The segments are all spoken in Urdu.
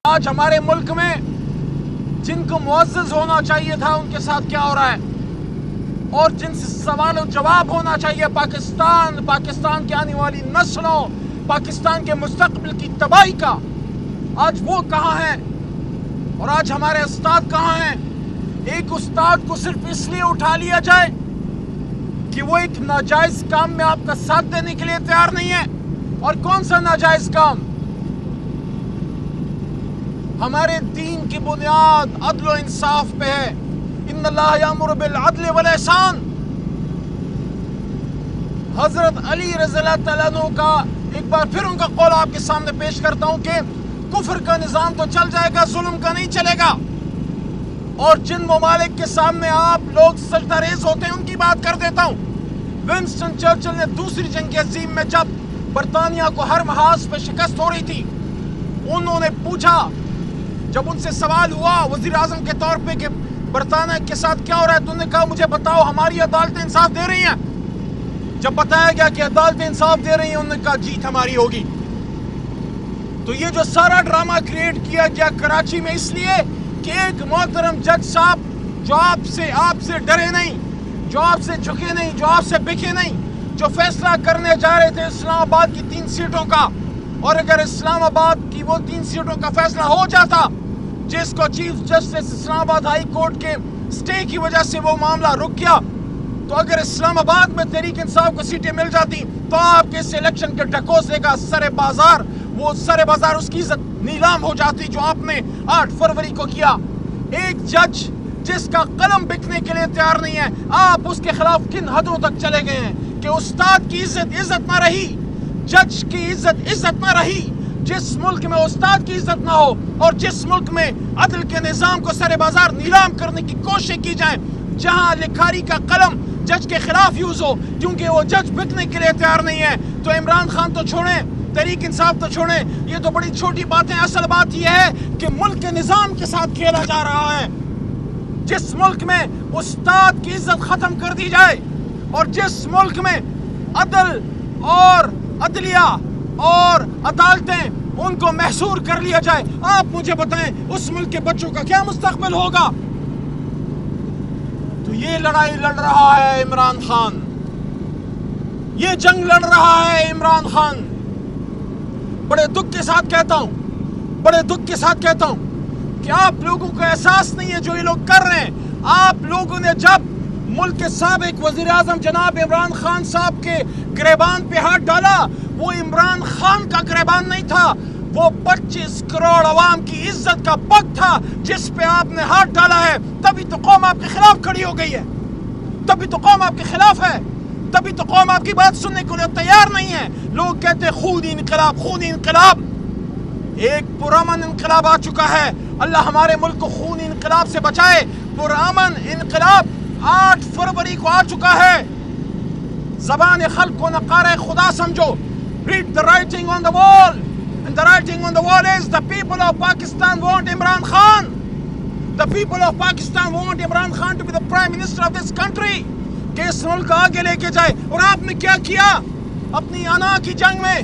آج ہمارے ملک میں جن کو معزز ہونا چاہیے تھا ان کے ساتھ کیا ہو رہا ہے، اور جن سے سوال و جواب ہونا چاہیے پاکستان کی آنے والی نسلوں، پاکستان کے مستقبل کی تباہی کا، آج وہ کہاں ہیں اور آج ہمارے استاد کہاں ہیں؟ ایک استاد کو صرف اس لیے اٹھا لیا جائے کہ وہ ایک ناجائز کام میں آپ کا ساتھ دینے کے لیے تیار نہیں ہے۔ اور کون سا ناجائز کام؟ ہمارے دین کی بنیاد عدل و انصاف پہ ہے۔ ان اللہ یامر بالعدل والاحسان۔ حضرت علی رضی اللہ تعالیٰ عنہ کا ایک بار پھر ان کا قول آپ کے سامنے پیش کرتا ہوں کہ کفر کا نظام تو چل جائے گا، ظلم کا نہیں چلے گا۔ اور جن ممالک کے سامنے آپ لوگ سجدہ ریز ہوتے ہیں ان کی بات کر دیتا ہوں۔ ونسٹن چرچل نے دوسری جنگ عظیم میں جب برطانیہ کو ہر محاذ پہ شکست ہو رہی تھی، انہوں نے پوچھا، جب ان سے سوال ہوا وزیر اعظم کے طور پہ کہ برطانیہ کے ساتھ کیا ہو رہا ہے، تو انہوں نے کہا مجھے بتاؤ ہماری عدالتیں انصاف دے رہی ہیں؟ جب بتایا گیا کہ عدالتیں انصاف دے رہی ہیں، انہوں نے کہا جیت ہماری ہوگی۔ تو یہ جو سارا ڈرامہ کریٹ کیا گیا کراچی میں اس لیے کہ ایک محترم جج صاحب جو آپ سے ڈرے نہیں، جو آپ سے جھکے نہیں، جو آپ سے بکے نہیں، جو فیصلہ کرنے جا رہے تھے اسلام آباد کی 3 سیٹوں کا، اور اگر اسلام آباد کی وہ 3 سیٹوں کا فیصلہ ہو جاتا جس کو چیف جسٹس اسلام آباد ہائی کورٹ کے سٹے کی وجہ سے وہ معاملہ رک گیا، تو اگر اسلام آباد میں تحریک انصاف کو سیٹیں مل جاتی تو آپ کے اس الیکشن کے ڈھکوسے کا سر بازار اس کی عزت نیلام ہو جاتی جو آپ نے 8 فروری کو کیا۔ ایک جج جس کا قلم بکنے کے لیے تیار نہیں ہے، آپ اس کے خلاف کن حدوں تک چلے گئے ہیں کہ استاد کی عزت نہ رہی، جج کی عزت نہ رہی۔ جس ملک میں استاد کی عزت نہ ہو اور جس ملک میں عدل کے نظام کو سر بازار نیلام کرنے کی کوشش کی جائے، جہاں لکھاری کا قلم جج کے خلاف یوز ہو کیونکہ وہ جج بکنے کے لیے تیار نہیں ہے، تو عمران خان تو چھوڑیں، تحریک انصاف تو چھوڑیں، یہ تو بڑی چھوٹی باتیں۔ اصل بات یہ ہے کہ ملک کے نظام کے ساتھ کھیلا جا رہا ہے۔ جس ملک میں استاد کی عزت ختم کر دی جائے اور جس ملک میں عدل اور عدلیہ اور عدالتیں ان کو محصور کر لیا جائے، آپ مجھے بتائیں اس ملک کے بچوں کا کیا مستقبل ہوگا؟ تو یہ لڑائی لڑ رہا ہے عمران خان، یہ جنگ لڑ رہا ہے عمران خان۔ بڑے دکھ کے ساتھ کہتا ہوں کہ آپ لوگوں کو احساس نہیں ہے جو یہ لوگ کر رہے ہیں۔ آپ لوگوں نے جب ملک کے سابق وزیر اعظم جناب عمران خان صاحب کے گریبان پہ ہاتھ ڈالا، وہ عمران خان کا گریبان نہیں تھا، وہ 25 کروڑ عوام کی عزت کا پگ تھا جس پہ آپ نے ہاتھ ڈالا ہے۔ تبھی تو قوم آپ کے خلاف کھڑی ہو گئی ہے، تبھی تو قوم آپ کے خلاف ہے، تبھی تو قوم آپ کی بات سننے کو تیار نہیں ہے۔ لوگ کہتے ہیں خونی انقلاب۔ ایک پرامن انقلاب آ چکا ہے، اللہ ہمارے ملک کو خونی انقلاب سے بچائے۔ پرامن انقلاب 8 فروری کو آ چکا ہے۔ زبان خلق کو نقارہ خدا سمجھو۔ Read the writing on the wall. And the writing on the wall is the people of Pakistan want Imran Khan. The people of Pakistan want Imran Khan to be the Prime Minister of this country. کہ اس ملک آگے لے کے جائے۔ اور آپ نے کیا کیا؟ اپنی انا کی جنگ میں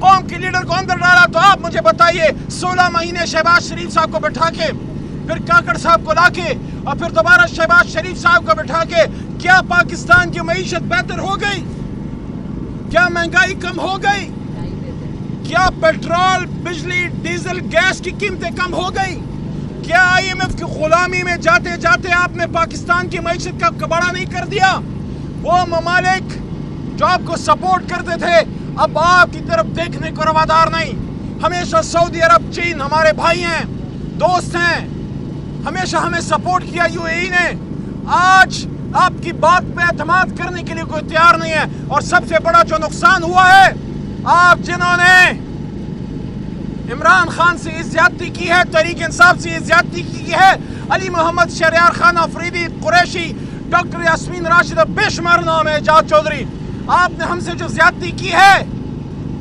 قوم کے لیڈر کو اندر ڈالا۔ تو آپ مجھے بتائیے 16 مہینے شہباز شریف صاحب کو بٹھا کے، پھر کاکڑ صاحب کو لا کے، اور پھر دوبارہ شہباز شریف صاحب کو بٹھا کے، کیا پاکستان کی معیشت بہتر ہو گئی؟ کیا مہنگائی کم ہو گئی؟ کیا پیٹرول، بجلی، ڈیزل، گیس کی قیمتیں کم ہو گئی؟ کیا IMF کی غلامی میں جاتے جاتے آپ نے پاکستان کی معیشت کا کباڑہ نہیں کر دیا؟ وہ ممالک جو آپ کو سپورٹ کرتے تھے اب آپ کی طرف دیکھنے کو روادار نہیں۔ ہمیشہ سعودی عرب، چین ہمارے بھائی ہیں، دوست ہیں، ہمیشہ ہمیں سپورٹ کیا UAE نے، آج آپ کی بات پہ اعتماد کرنے کے لیے کوئی تیار نہیں ہے۔ اور سب سے بڑا جو نقصان ہوا ہے، آپ جنہوں نے عمران خان سے زیادتی کی ہے، تحریک انصاف سے زیادتی کی ہے، علی محمد شہریار خان آفریدی، قریشی، ڈاکٹر یاسمین راشدہ، بے شمار نام ہے، اعجاز چودھری، آپ نے ہم سے جو زیادتی کی ہے،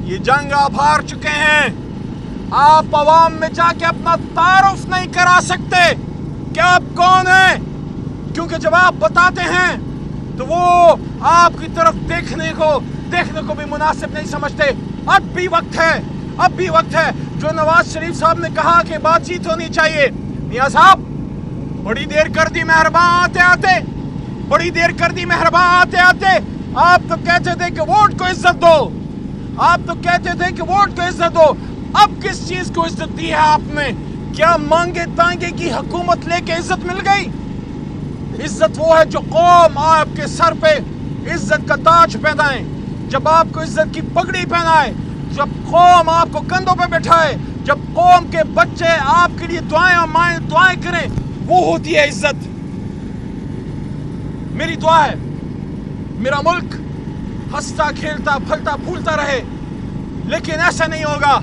یہ جنگ آپ ہار چکے ہیں۔ آپ عوام میں جا کے اپنا تعارف نہیں کرا سکتے کہ آپ کون ہیں، کیونکہ جب آپ بتاتے ہیں تو وہ آپ کی طرف دیکھنے کو بھی مناسب نہیں سمجھتے۔ اب بھی وقت ہے جو نواز شریف صاحب نے کہا کہ بات چیت ہونی چاہیے، میاں صاحب بڑی دیر کر دی مہربان آتے آتے، بڑی دیر کر دی مہربان آتے آتے۔ آپ تو کہتے تھے کہ ووٹ کو عزت دو، آپ تو کہتے تھے کہ ووٹ کو عزت دو، اب کس چیز کو عزت دی ہے آپ نے؟ کیا مانگے تانگے کی حکومت لے کے عزت مل گئی؟ عزت وہ ہے جو قوم آپ کے سر پہ عزت کا تاج پہنائے، جب آپ کو عزت کی پگڑی پہنائے، جب قوم آپ کو کندھوں پہ بٹھائے، جب قوم کے بچے آپ کے لیے دعائیں کریں، وہ ہوتی ہے عزت۔ میری دعا ہے میرا ملک ہنستا کھیلتا پھلتا پھولتا رہے، لیکن ایسا نہیں ہوگا،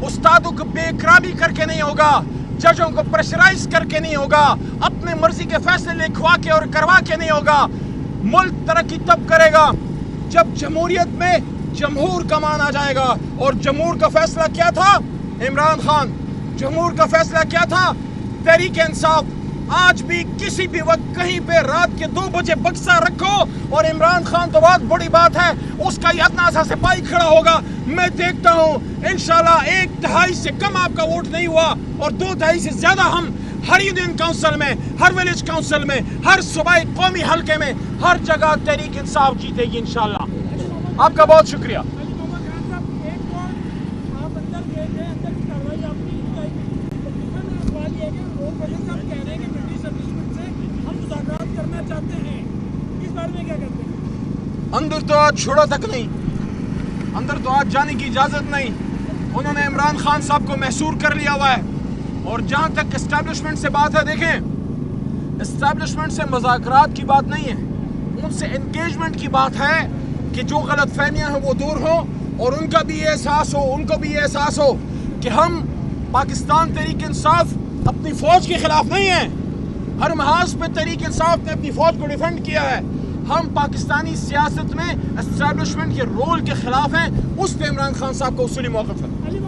استادوں کو بے احترامی کر کے نہیں ہوگا، ججوں کو پریشرائز کر کے نہیں ہوگا، اپنے مرضی کے فیصلے لکھوا کے اور کروا کے نہیں ہوگا۔ ملک ترقی تب کرے گا جب جمہوریت میں جمہور کا مان آ جائے گا، اور جمہور کا فیصلہ کیا تھا؟ عمران خان۔ جمہور کا فیصلہ کیا تھا؟ تحریک انصاف۔ آج بھی کسی بھی وقت کہیں پہ رات کے 2 بجے بکسا رکھو اور عمران خان تو بہت بڑی بات ہے، اس کا یہ اتنا سا سپاہی کھڑا ہوگا، میں دیکھتا ہوں انشاءاللہ 1/3 سے کم آپ کا ووٹ نہیں ہوا، اور 2/3 سے زیادہ ہم ہر یونین کونسل میں، ہر ویلیج کونسل میں، ہر صوبائی قومی حلقے میں، ہر جگہ تحریک انصاف جیتے گی انشاءاللہ۔ آپ کا بہت شکریہ۔ اندر تو آج چھوڑا تک نہیں، اندر تو آج جانے کی اجازت نہیں۔ انہوں نے عمران خان صاحب کو محصور کر لیا ہوا ہے، اور جہاں تک اسٹیبلشمنٹ سے بات ہے، دیکھیں اسٹیبلشمنٹ سے مذاکرات کی بات نہیں ہے، ان سے انگیجمنٹ کی بات ہے کہ جو غلط فہمیاں ہیں وہ دور ہوں، اور ان کا بھی یہ احساس ہو، ان کو بھی یہ احساس ہو کہ ہم پاکستان تحریک انصاف اپنی فوج کے خلاف نہیں ہیں، ہر محاذ پہ تحریک انصاف نے اپنی فوج کو ڈیفینڈ کیا ہے۔ ہم پاکستانی سیاست میں اسٹیبلشمنٹ کے رول کے خلاف ہیں، اس پہ عمران خان صاحب کو اصولی موقف ہے۔